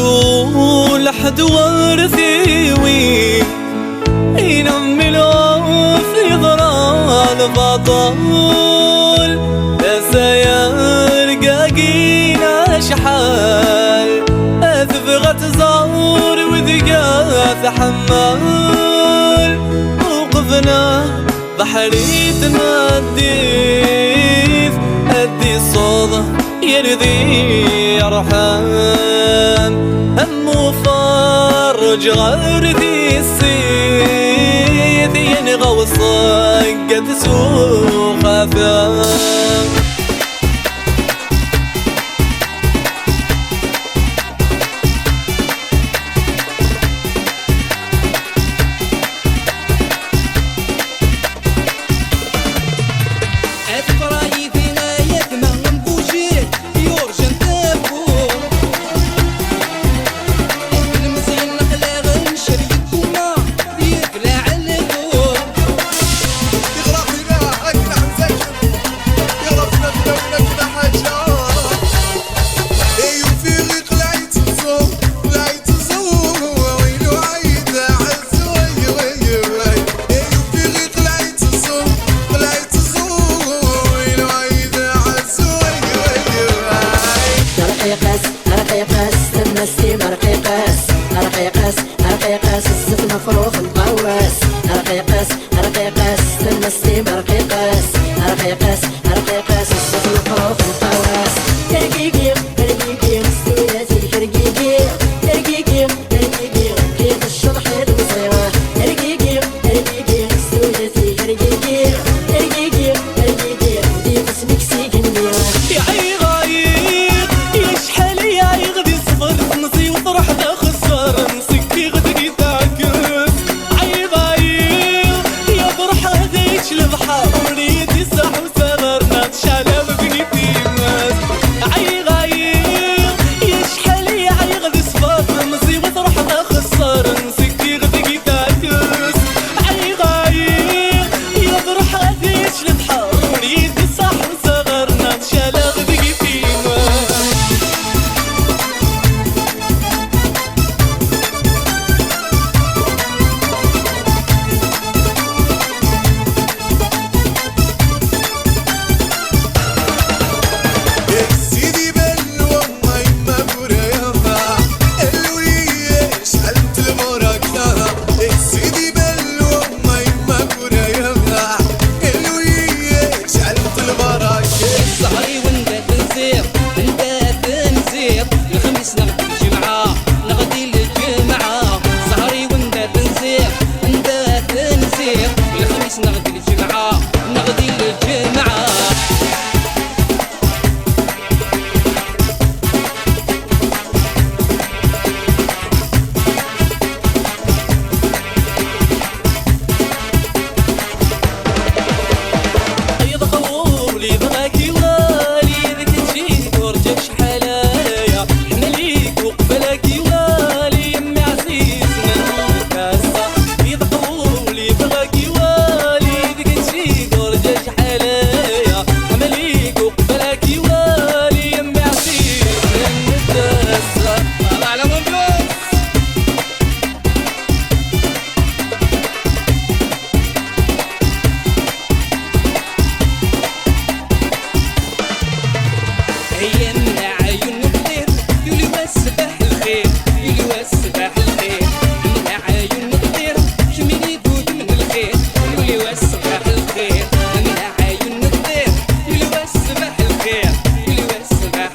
يقول حد ورثي وي ينملوا في ضرال بطول سير قاقينا شحال أثبغت زور وذقاث حمال وقفنا بحري تناديث أدي صوضه يرضي يرحم هم وفرج غردي السيث ينغى وصقت سوق أفهم رقيقاس الزيت مفروخ مقواس رقيقاس المستيم رقيقاس الزيت مفروخ مقواس كرقيقي ستيلاتي كرقيقي كيف الشطحيط مصيوه كرقيقي ستيلاتي كرقيقي ديف اسمك سيكنديوه يا عي غايب يشحل يا يغدي صفر نصي وطرح دا خسر نصيك غدي تعكس عي غايب يا فرح هديك البحر وليدي صح وصغرنا تشعلى بقنيتي ماس عي غايب يشحل يا يغدي صفر نصي وطرح دا خسر نصيك غدي تعكس عي غايب يا فرح هديك البحر وليدي صح وصغرنا تشعلى بقنيتي ماس سيدي بلو ما يما بريما الوية شعلت المراكنا سيدي بلو ما يما بريما الوية شعلت المراكنا صهري وانت تنزير الخميس نغدي الجمعة صهري وانت تنزير الخميس نغدي الجمعة يضغولي بغاكي والي ذيك تجيك ورجك شحالايا حمليك وقبلك والي يمي عزيز من الكاسة يضغولي بغاكي والي ذيك تجيك ورجك شحالايا حمليك وقبلك والي يمي عزيز من الكاسة الله على مبروك هي من عيون الخير يولي والسباح الخير من عيون الخير شميني دود من الخير يولي والسباح الخير من عيون الخير يولي والسباح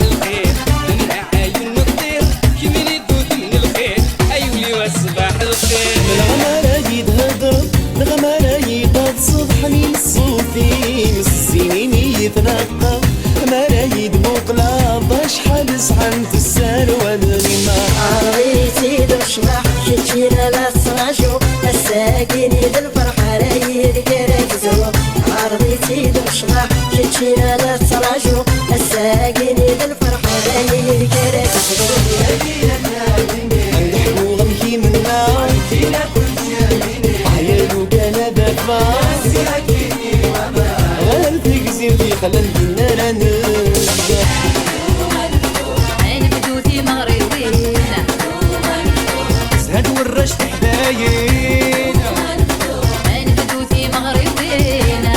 الخير من عيون الخير شميني دود من الخير يولي والسباح الخير الغمارة يتهدر الغمارة يتصد حنين صوتي السنين يتنقى غمارة يدموق لابا شحال زحمت السروة الغما عربيتي دشمح شتينا لا تصراجو الساكن يد الفرحة رايد كركزو عربيتي دشمح شتينا لا تصراجو الساكن يد الفرحة رايد كركزو نحبو غمكي منا عيالو كان دفا غالتك زيرتي خلال النار عين بدوتي مغربين تلاقينا انفدوتي مغربينا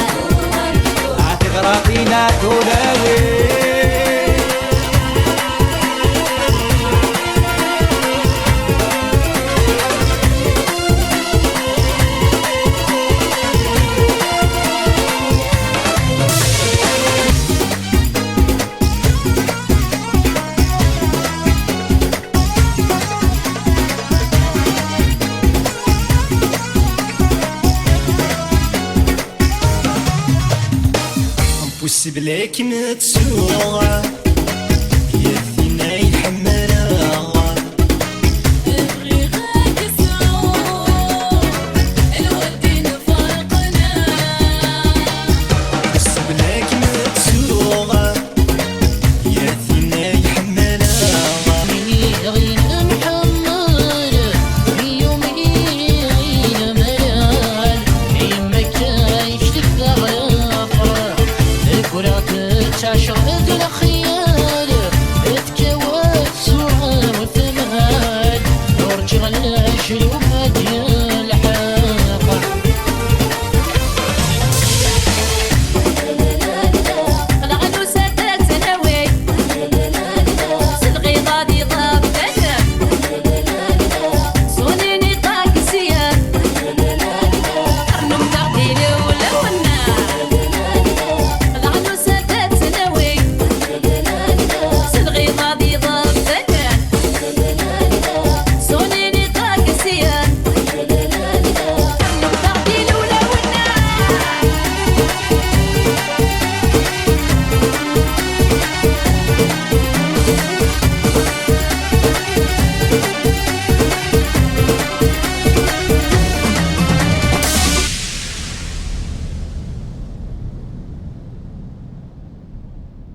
عتغرقينا تلاقينا Impossible que me tuer